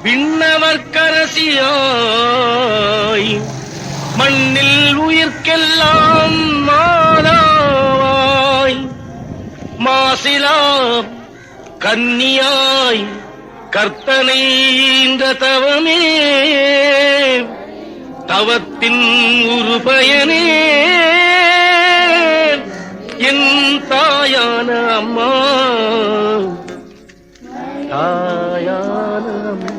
விண்ணவர்க்கரசியாய் மண்ணில் உயிர்க்கெல்லாம் மாதாவாய் மாசிலா கன்னியாய் கர்த்தனை இந்த தவமே தவத்தின் ஒரு பயனே என் தாயான அம்மா தாயான அம்மா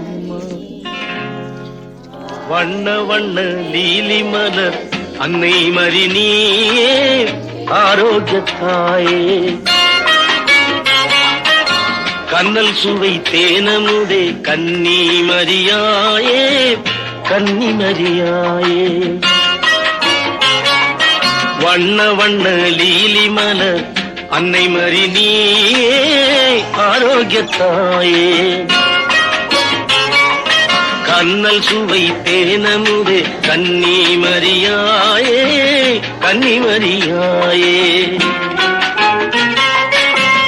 வண்ண வண்ண லீலி மலர் அன்னை மரி நீயே ஆரோக்கியத்தாயே கண்ணல் சுவை தேனமுதே கன்னி மரியாயே கன்னி மரியாயே வண்ண வண்ண லீலி மலர் அன்னை மரி நீயே ஆரோக்கியத்தாயே கண்ணல் சுவை தேனமுதே கன்னி மரியாயே கன்னி மரியாயே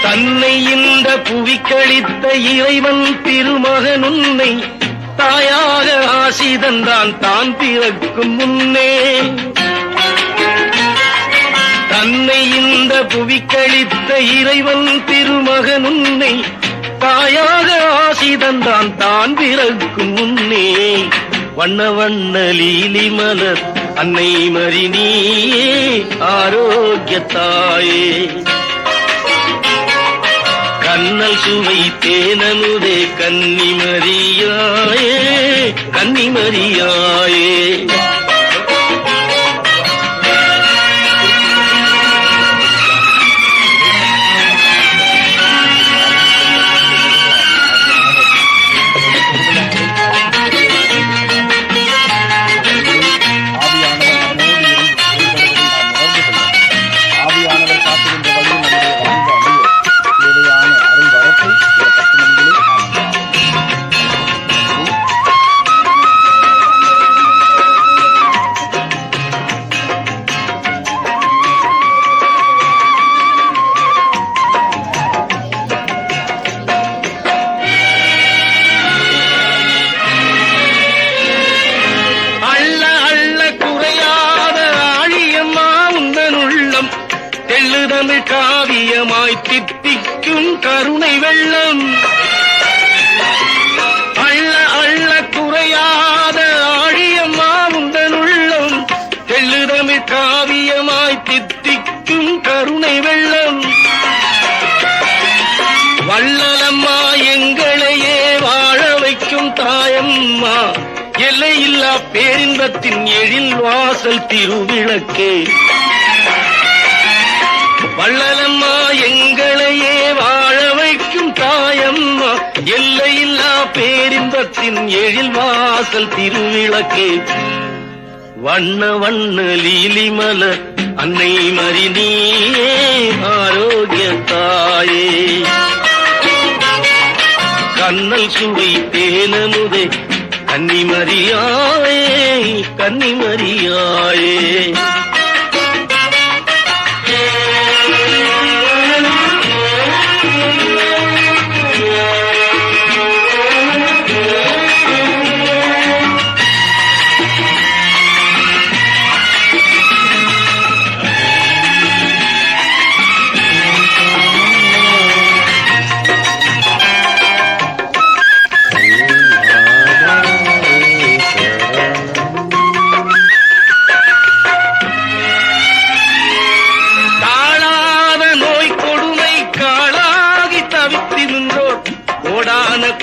தன்னை இந்த புவிக்களித்த இறைவன் திருமகன் உன்னை தாயாக ஆசி தந்தான் தான் பிறக்கும் முன்னே தன்னை இந்த புவிக்களித்த இறைவன் திருமகன் உன்னை தாயாக ஆசி தந்தான் தான் பிறக்கும் முன்னே வண்ண வண்ண லீலி மலர் அன்னை மரி நீயே ஆரோக்கியத்தாயே கண்ணல் சுவை தேனமுதே கன்னி மரியாயே கன்னி மரியாயே தமிழ் காவியமாய் தித்திக்கும் கருணை வெள்ளம் அள்ள அள்ள குறையாத ஆழியம்மா உந்தன் உள்ளம் தெள்ளுதமிழ் காவியமாய் தித்திக்கும் கருணை வெள்ளம் வள்ளலம்மா எங்களையே வாழ வைக்கும் தாயம்மா எல்லையில்லா பேரின்பத்தின் எழில் வாசல் திருவிளக்கே வள்ளலம்மா எங்களையே வாழ வைக்கும் தாயம்மா எல்லையில்லா பேரின்பத்தின் எழில் வாசல் திருவிளக்கே வண்ண வண்ண லீலி மலர் அன்னை மரி நீயே ஆரோக்கியத்தாயே கண்ணல் சுவை தேனமுதே கன்னி மரியாயே கன்னி மரியாயே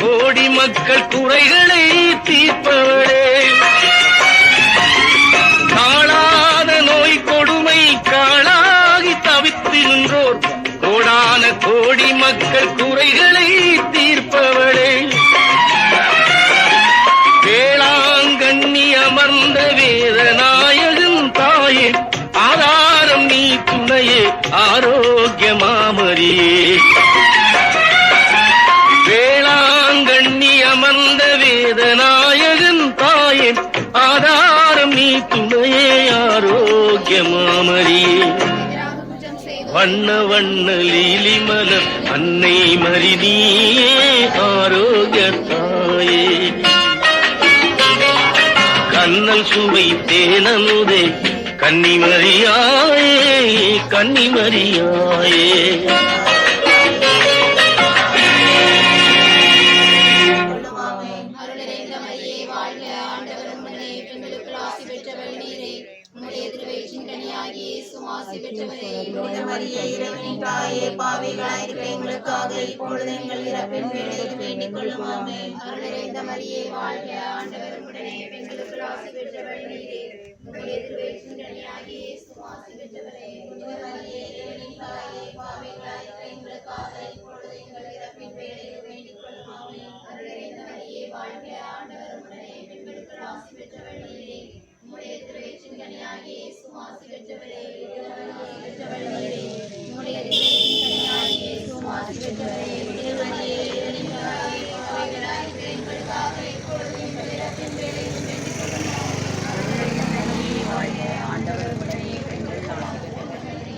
கோடி மக்கள் குறைகளை தீர்ப்பவளே காணாத நோய் கொடுமை காளாகி தவித்து நின்றோர் கோடான கோடி மக்கள் குறைகளை தீர்ப்பவளே வேளாங்கண்ணி அமர்ந்த வேதநாயகன் தாயே ஆதாரம் நீ துணையே ஆரோக்கிய மாமரியே வேளாங்கண்ணி அமர்ந்த வேதநாயகன் தாயே ஆதாரம் நீ துணையே ஆரோக்கிய மாமரியே வண்ண வண்ண லீலி மலர் அன்னை மரி நீயே ஆரோக்கிய தாயே பால் சுவை தேனமுதே கன்னிமரியாயே கன்னிமரியாயே. எங்களுக்காக இப்பொழுது எங்கள் இறப்பின் வேளையில் வேண்டிக் கொள்ளும். ஆமென். அருள் நிறைந்த மரியே வாழ்க, ஆண்டவர் உம்முடனே, பெண்களுக்குள் ஆசி பெற்றவள் நீரே. உம்முடைய திருவயிற்றின் கனியாகிய இயேசுவும் ஆசி பெற்றவரே. புனித மரியே, இறைவனின் தாயே, பாவிகளாயிருக்கிற எங்களுக்காக இப்பொழுது எங்கள் இறப்பின் வேளையில் வேண்டிக் கொள்ளும். ஆமென். அருள் நிறைந்த மரியே வாழ்க, ஆண்டவர் உம்முடனே, பெண்களுக்குள் ஆசி பெற்றவள் நீரே. உம்முடைய திருவயிற்றின் கனியாகிய இயேசுவும் ஆசி பெற்றவரே. புனித மரியே, பெற்றவள் நீரே. உம்முடைய திருவயிற்றின் கனியாகிய இயேசுவும் ஆசி பெற்றவரே. புனித மரியே, இறைவனின் தாயே, பாவிகளாயிருக்கிற எங்களுக்காக இப்பொழுது எங்கள் இறப்பின் வேளையில் வேண்டிக் கொள்ளும். ஆண்டவர் உடனே பெண்கள் ஆசி பெற்றவரே.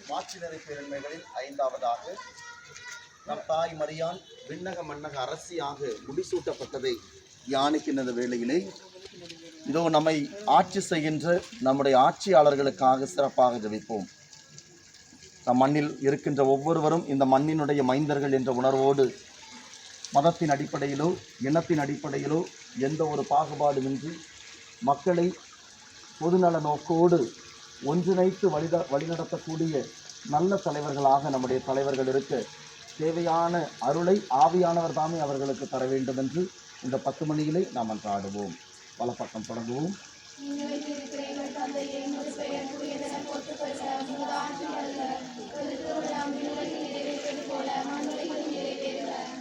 மாட்சிநிறை பெருமைகளில் ஐந்தாவதாக நம் தாய் மரியாள் விண்ணக மன்னக அரசியாக முடிசூட்டப்பட்டதை தியானிக்கின்ற வேளையிலே இதோ நம்மை ஆட்சி செய்கின்ற நம்முடைய ஆட்சியாளர்களுக்காக சிறப்பாக ஜெபிப்போம். நம் மண்ணில் இருக்கின்ற ஒவ்வொருவரும் இந்த மண்ணினுடைய மைந்தர்கள் என்ற உணர்வோடு மதத்தின் அடிப்படையிலோ இனத்தின் அடிப்படையிலோ எந்த ஒரு பாகுபாடுமின்றி மக்களை பொதுநல நோக்கோடு ஒன்றிணைத்து வழிநடத்தக்கூடிய நல்ல தலைவர்களாக நம்முடைய தலைவர்கள் இருக்க தேவையான அருளை ஆவியானவர் தாமே அவர்களுக்கு தர வேண்டும் என்று இந்த 10 மணியிலே நாம் அன்றாடுவோம். வலப்பக்கம் தொடங்குவோம்.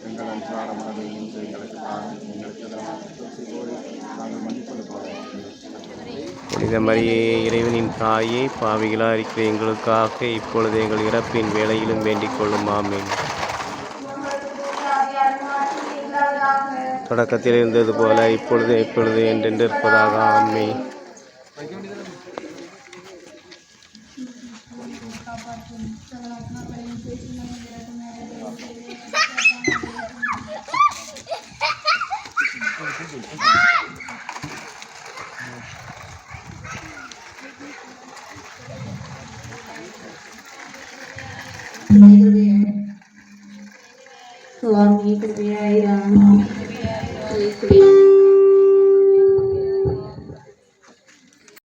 எங்கள் அன்றாட உணவை இன்று எங்களுக்கு தாரும். எங்களுக்கு நாங்கள் மன்னிப்பது போல. புனித மரியே, இறைவனின் தாயே, பாவிகளாக இருக்கிற எங்களுக்காக இப்பொழுது எங்கள் இறப்பின் வேளையிலும் வேண்டிக் கொள்ளும். ஆமென். தொடக்கத்தில் இருந்தது போல இப்பொழுது என்றென்று இருப்பதாக. ஆமென். சுவாமி கிருபையாயிரம்.